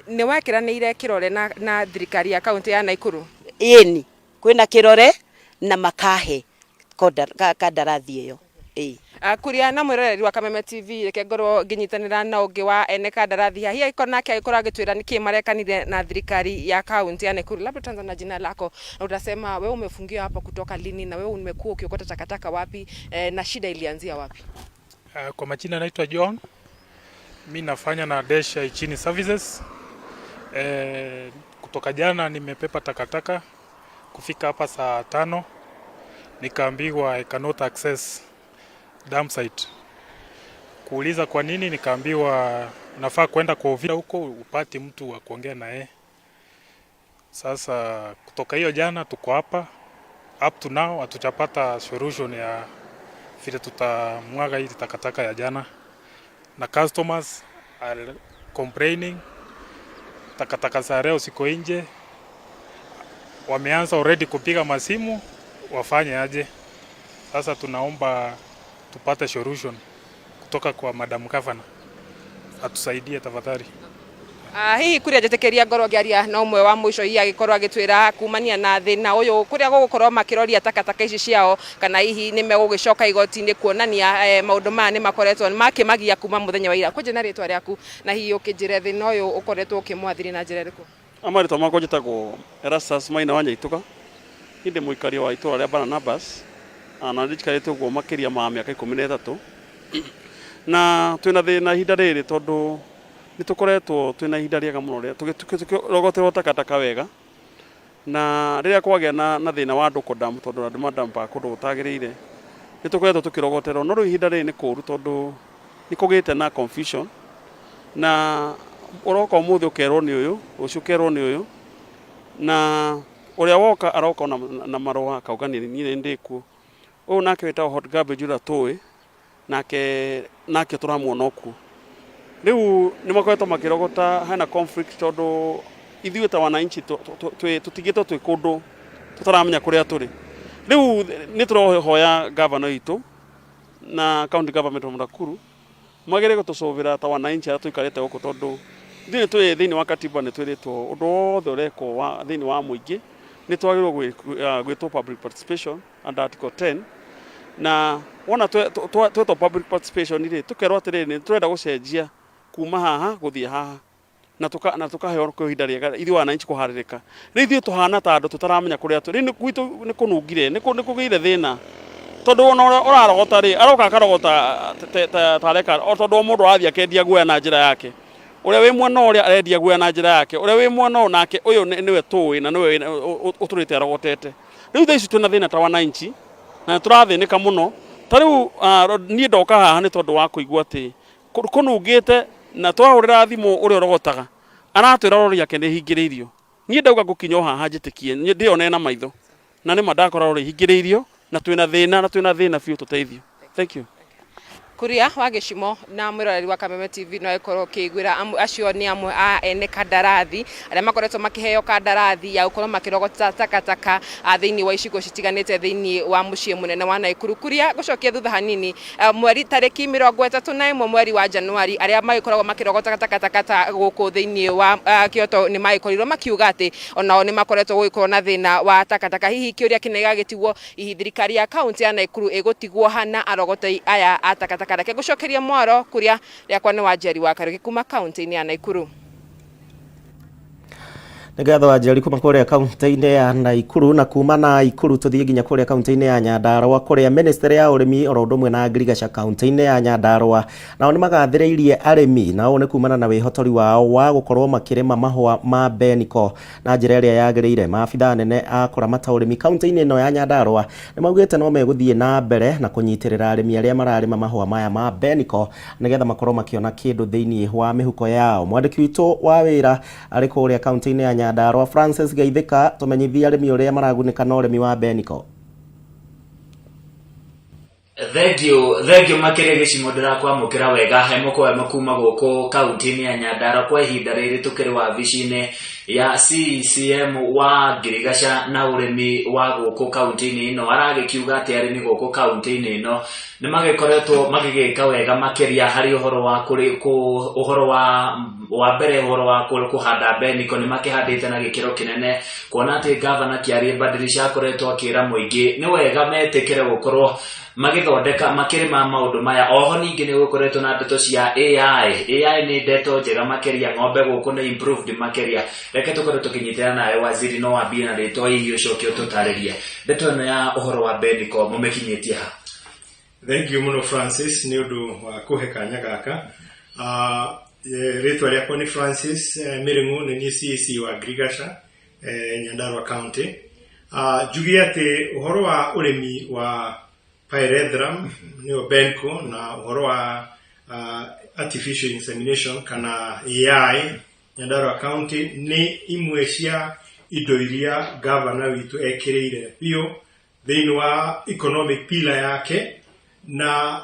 Ni wakiranire kirore na thirikari ya kaunti ya Naikuru? Yeni kwina kirore na makahe kandarathi iyo. Kuria na mwiroreri wa Kameme TV reke ngorwo nginyitanira na ungi wa ene kandarathi hihi ikona nake agikora agitwira niki marekanire na thirikari ya kaunti ya Naikuru. Labda tuanze na jina lako na utasema wewe umefungiwa hapa kutoka lini na wewe umekuwa ukiokota takataka wapi na shida ilianzia wapi? Kwa majina naitwa John. Mimi nafanya na Desha Ichini Services. Kutoka jana nimepepa takataka kufika hapa saa 5 nikaambiwa I cannot access dam site. Kuuliza kwa nini nikaambiwa nafaa kwenda kwa ofisi huko upate mtu wa kuongea naye. Sasa kutoka hiyo jana tuko hapa up to now hatujapata solution ya vile tutamwaga hii takataka ya jana, na customers are complaining takataka za leo siko nje. Wameanza already kupiga masimu wafanye aje. Sasa tunaomba tupate solution kutoka kwa Madam Governor atusaidie tafadhali. Hihi kuria jetekeria ngoro ngiaria na umwe wa mwisho hihi agikorwo agitwira kumania na thina uyu kuria gugukorwo makiroria takataka ici ciao kana hihi ni megugicoka igoti-ini kuonania maundu maya ni makoretwo makimagia kuma muthenya wa ira. Kwije na ritwa riaku na hihi ukijire thina uyu ukoretwo ukimwathiri na njira riku? Amarito makwa njitagwo Erastus Maina wa Nyaituka. Inde muikari wa itura ria Barnabas na ndikarite guo makiria ma miaka 13 na twina thina ihinda riri tondu ni tukoretwo twina ihinda riega muno ria tugirogoterwo takataka wega na riria kwagĩa na thĩna wa ndũkũ dam tondũ andũ madampa kũndũ gũtagĩrĩire nĩ tũkoretwo tũkĩrogoterwo no rĩu ihinda rĩrĩ nĩ kũũru tondũ nĩ kũgĩte na confusion na ũroka ũmũthĩ ũkerwo nĩ ũyũ rũciũ ũkerwo nĩ ũyũ na ũrĩa woka aroka na marũa akauga niĩ ndĩkuo ũyũ nake wĩtagwo hot garbage ũrĩa tũĩ nake tũramuona okuo rĩu nĩ makoretwo makĩrogota hena conflict tondũ ithuĩ ta wananchi tũtigĩtwo twĩ kũndũ tũtaramenya kũrĩa tũrĩ rĩu nĩ tũrohoya governor witũ na county government of Nakuru magere gũtũcovĩra ta wananchi arĩa tũikarĩte gũkũ tondũ thĩinĩ wa katiba nĩ twĩrĩtwo ũndũ wothe ũrekwo thĩinĩ wa mũingĩ nĩ twagĩrĩirwo gwĩtwo public participation under article 10 na wona twetwo public participation rĩ tũkerwo atĩrĩrĩ nĩ tũrenda gũcenjia kuma haha gũthiĩ haha na tũkaheo kwa ihinda rĩega ithuĩ wananchi kũharĩrĩka rĩu ithuĩ tũhana ta andũ tũtaramenya kũrĩa tũrĩ gwitũ nĩ kũnungire nĩ kũgĩire thĩna tondũ ona ũrarogota rĩ aroka akarogota tareka tondũ mũndũ arathiĩ akendia guoya na njĩra yake ũrĩa wĩ mwena ũrĩa arendia guoya na njĩra yake ũrĩa wĩ mwena ũyũ nake ũyũ nĩwe tũĩ na nĩwe ũtũrĩte arogotete rĩu thaa ici twĩna thĩna ta wananchi na tũrathĩnĩka mũno ta rĩu niĩ ndoka haha nĩ tondũ wa kũigua atĩ kũnungĩte na twahũrĩra thimũ ũrĩa ũrogotaga aratwĩra rori yake nĩ hingĩrĩirio niĩ ndauga ngũkinya haha njĩtĩkie ndĩone na maitho na nĩ mandakora rori hingĩrĩirio na twĩna thĩna biũ tũteithio. Thank you. Kuria wa Gĩcimo na mwĩroreri wa Kameme TV no ikorwo kĩiguĩra acio nĩ amwe a ene kandarathi arĩa makoretwo makĩheo kandarathi ya gũkorwo makĩrogota takataka thĩinĩ wa icigo citiganĩte thĩinĩ wa mũciĩ mũnene wa Naikuru. Kuria gũcokia thutha hanini mweri tarĩki 31 mweri wa Januari arĩa magĩkoragwo makĩrogota takataka gũkũ thĩinĩ wa Kyoto nĩ magĩkorirwo makiuga atĩ onao nĩ makoretwo gũgĩkorwo na thĩna wa takataka hihi kĩũria kĩnene gĩtigwo hihi thirikari ya kaunti ya Naikuru ĩgũtigwo hana arogotei aya a takataka reke gũcokeria mwaro kuria rĩakwa nĩ Wanjeri wa Karugi kuma kaunti-inĩ ya Naikuru. Nĩgatho Wanjeri kuma kũrĩa kaunti-inĩ ya Naikuru na kuma Naikuru tũthiĩ nginya kũrĩa kaunti-inĩ ya Nyandarua kũrĩa ministry ya ũrĩmi oro ũndũ ũmwe na ngirigaca kaunti-inĩ ya Nyandarua nao nĩ magathĩrĩirie arĩmi nao nĩ kumana na wĩhotori wao wa gũkorwo makĩrĩma mahũa ma beniko na njĩra ĩrĩa yagĩrĩire. Maabitha nene a kũramata ũrĩmi kaunti-inĩ ĩno ya Nyandarua nĩ maugĩte no megũthiĩ na mbere na kũnyitĩrĩra arĩmi arĩa mararĩma mahũa maya ma beniko nĩgetha makorwo makĩona kĩndũ thĩinĩ wa mĩhuko yao. Mwandĩki witũ wa wĩra arĩ kũrĩa kaunti-inĩ ya Nyandarua Francis Geithika tumenyithia arĩmi ũrĩa maragunĩka na ũrĩmi wa beniko. Thengio makĩria Gĩcimo ndĩrakwamũkĩra wega he mũkwemo kuma gũkũ kaunti-inĩ ya Nyandarua kwa ihinda rĩrĩ tũkĩrĩ wabici-inĩ ya CCM wa ngirigaca na ũrĩmi wa gũkũ kaunti-inĩ ĩno aragĩkiuga atĩ arĩmi gũkũ kaunti-inĩ ĩno nĩ magĩkoretwo magĩgĩka wega makĩria harĩ ũhoro wa kũhanda beniko nĩ makĩhandĩte na gĩkĩro kĩnene kuona atĩ gavana Kĩarĩ Badirisha akoretwo akĩra mũingĩ nĩ wega metĩkĩre gũkorwo magĩthondeka makĩrĩma maũndũ maya. Oho ningĩ nĩ gũkoretwo na ndeto cia AI nĩ ndeto njega makĩria ng'ombe gũkũ nĩ improved makĩria. Reke tũkorwo tũkĩnyitĩrana nawe waziri no wambie na rĩtwa hihi ũcoke ũtũtarĩrie ndeto ĩno ya ũhoro wa beniko mũmĩkinyĩtie ha. Thank you mũno Francis nĩ ũndũ wa kũhe kanya gaka. Rĩtwa rĩakwa nĩ Francis Mĩrĩng'ũ nĩ niĩ CAC wa ngirigaca Nyandarua County. Njugie atĩ ũhoro wa ũrĩmi wa pyrethrum nĩyo beniko na ũhoro wa artificial insemination kana AI Nyandarua County nĩ imwe cia indo iria gavana witũ ekĩrĩire biũ thĩinĩ wa economic pillar yake na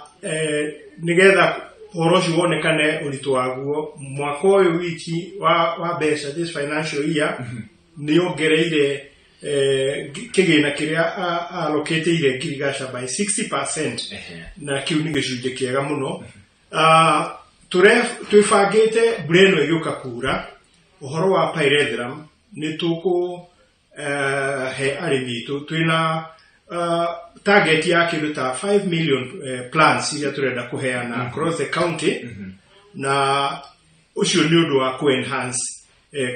nĩgetha ũhoro ũcio wonekane ũritũ waguo mwaka ũyũ wiki wa mbeca this financial year nĩ ongereire kĩgĩna kĩrĩa allocateire ngirigaca by 60% na kĩu nĩ gĩcunjĩ kĩega mũno. Twĩbangĩte mbura ĩno ĩgĩũka kuura ũhoro wa pyrethrum nĩ tũkũhe arĩmi aitũ twĩna target ya kĩndũ ta 5 million plants iria tũrenda kũheana across the county na ũcio nĩ ũndũ wa ku-enhance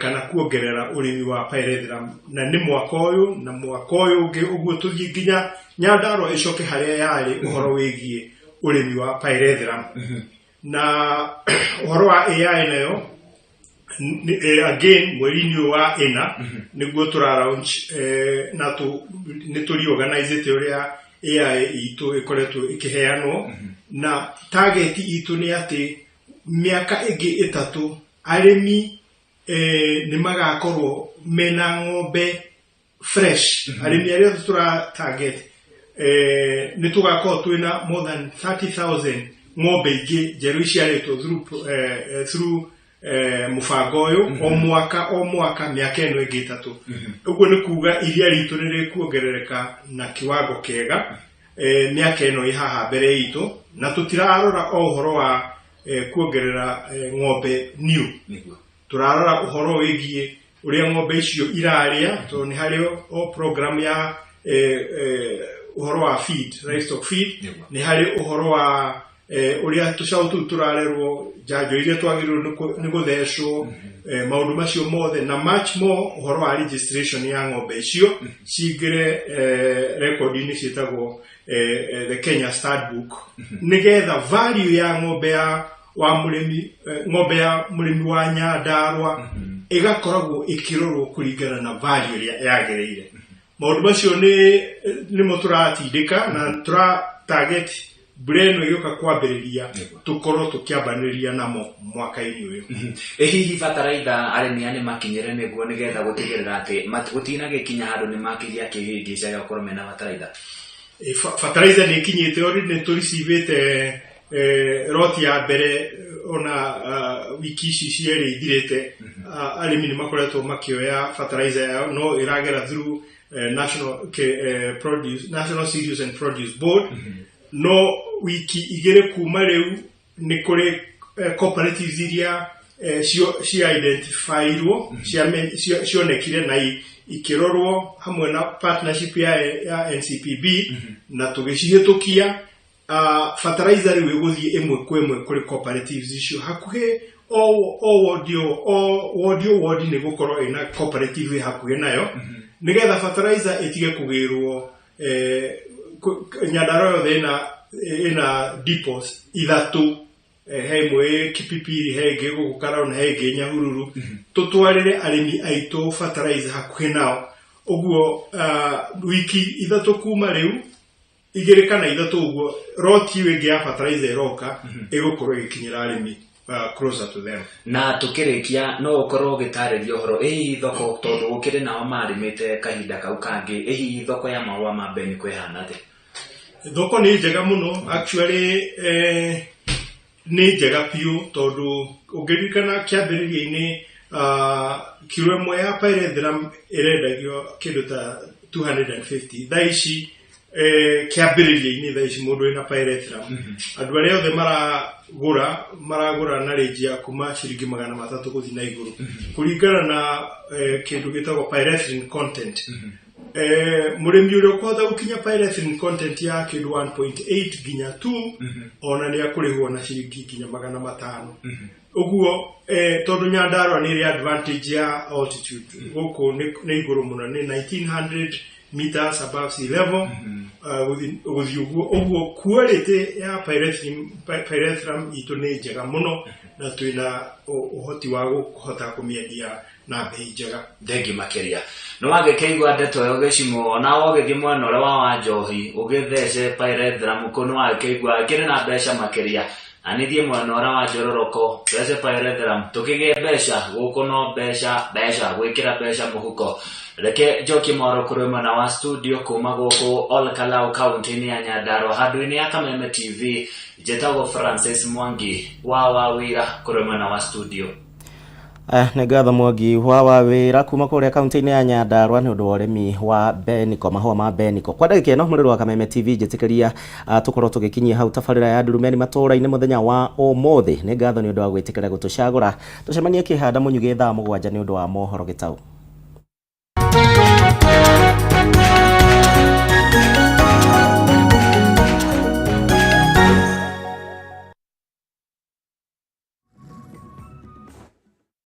kana kuongerera ũrĩmi wa pyrethrum na nĩ mwaka ũyũ na mwaka ũyũ ũngĩ ũguo tũthiĩ nginya Nyandarua ĩcoke harĩa yarĩ ũhoro wĩgiĩ ũrĩmi wa pyrethrum na ũhoro wa AI nayo again mweri-inĩ wa ĩna nĩguo launch na nĩ organize ũrĩa AI itũ ĩkoretwo ĩkĩheanwo na target itũ nĩ atĩ miaka ĩngĩ 3 arĩmi nĩ magakorwo mena ng'ombe fresh arĩmi arĩa tũra target nĩ tugakorwo twĩna more than 30,000 ng'ombe ingĩ njerũ iciarĩtwo through mũbango ũyũ o mwaka mĩaka ĩno ĩngĩ 3 ũguo nĩ kuga iria ritũ nĩ rĩkuongerereka na kiwango kĩega mĩaka ĩno ĩ haha mbere itũ na tũtirarora o ũhoro wa kuongerera ng'ombe new turarora ũhoro wĩgiĩ ũrĩa ng'ombe icio irarĩa tondũ nĩ harĩ o program ya ũhoro wa feed livestock feed nĩ harĩ ũhoro wa ũrĩa tũcaũ tũu tũrarerwo njanjo iria twagĩrĩirwo nĩ gũthecwo maũndũ macio mothe na much more ũhoro wa registration ya ng'ombe icio cingĩre record-inĩ ciĩtagwo the Kenya Stud Book nĩgetha value ya ng'ombe ya mũrĩmi wa Nyandarua ĩgakoragwo ĩkĩrorwo kũringana na value ĩrĩa yagĩrĩire maũndũ macio nĩmo tũratindĩka na tũra target breno yoka kwambĩrĩria tukorwo tukiambanĩrĩria namo mwaka-inĩ ũyũ hihi bataraitha arĩmi nĩ makinyire nĩguo nĩgetha gũtigĩrĩra atĩ gũtinagĩkinya handũ nĩ makĩgia kĩhĩngĩca ya gũkorwo mena bataraitha bataraitha nĩ ikinyĩte nĩ tũricivĩte roti ya mbere ona wiki ici cierĩ ithirĩte arĩmi nĩ makoretwo makĩoya bataraitha yao no ĩragera through National Cereals and Produce Board no wiki igĩrĩ kuma rĩu nĩ kũrĩ cooperatives iria cia identifyirwo cionekire na ikĩrorwo hamwe na partnership ya NCPB na tũgĩcihĩtũkia fertilizer rĩu ĩgũthiĩ ĩmwe kwa ĩmwe kũrĩ cooperatives icio hakuhĩ wodi nĩ gũkorwo ĩna cooperative hakuhĩ nayo nĩgetha fertilizer ĩtige kũgĩrwo Nyandarua yothe ina depots ithatũ he imwe Kipipiri he ĩngĩ gũkũ Karaũ he ĩngĩ Nyahururu tũtwarĩre arĩmi aitũ fertilizer hakuhĩ nao ũguo wiki ithatũ kuma rĩu igĩrĩ kana ithatũ ũguo roti ĩngĩ ya fertilizer ĩroka ĩgũkorwo ĩgĩkinyĩra arĩmi closer to them na tukĩrĩkia no ũkorwo ũgĩtarĩria ũhoro thoko tondũ gũkĩrĩ nao marĩmĩte kahinda kau kangĩ thoko ya mahũa ma mbeniko ĩhana atĩa thoko nĩ njega mũno actually nĩ njega piũ tondũ ũngĩririkana kĩambĩrĩria-inĩ kilo ĩmwe ya pyrethrum ĩrendagio kĩndũ ta 250 thaa ici kĩambĩrĩria-inĩ thaa ici mũndũ wĩna pyrethrum andũ arĩa othe maragũra na range ya kuma ciringi 300 gũthiĩ na igũrũ kũringana na kĩndũ gĩtagwo pyrethrum content mũrĩmi ũrĩa ũkũhota gũkinya pyrethrum content ya kĩndũ 1.8 nginya 2 ona nĩ akũrĩhwo na ciringi nginya 500 ũguo tondũ Nyandarua nĩ ĩrĩ advantage ya altitude gũkũ nĩ igũrũ mũno nĩ 1900 meters above sea level gũthiĩ ũguo quality ya pyrethrum itũ nĩ njega mũno na twĩna ũhoti wa kũhota kũmĩendia na bei njega thengi makĩria no wagĩkĩigua ndeto yo gĩcimo na wagĩthiĩ mwena ũrĩa wa Njohi ũgĩthece pyrethrum kũnũ wagĩkĩigua kĩrĩ na mbeca makĩria na nĩthiĩ mwena ũrĩa wa Njororoko thece pyrethrum tũkĩgĩe mbeca gũkũ no mbeca gwĩkĩra mbeca mũhuko reke njokie maũndũ kũrĩ mwena wa studio kuma gũkũ Olkalau kaunti-inĩ ya Nyandarua handũ-inĩ ya Kameme TV njĩtagwo Francis Mwangi wa wĩra kũrĩ mwena wa studio nĩ ngatho Mwangi wa wĩra kuma kũrĩa kaunti-inĩ ya Nyandarua nĩ ũndũ wa ũrĩmi wa mbeniko mahũa ma mbeniko kwa ndagĩka ĩno mũrĩrĩ wa Kameme TV njĩtĩkĩria tũkorwo tũgĩkinyia hau tabarĩra ya ndurumeni matũũra-inĩ mũthenya wa ũmũthĩ nĩ ngatho nĩ ũndũ wa gwĩtĩkĩra gũtũcagũra tũcemanie kĩhanda mũnyugĩ thaa 7 nĩ ũndũ wa mohoro gĩtau.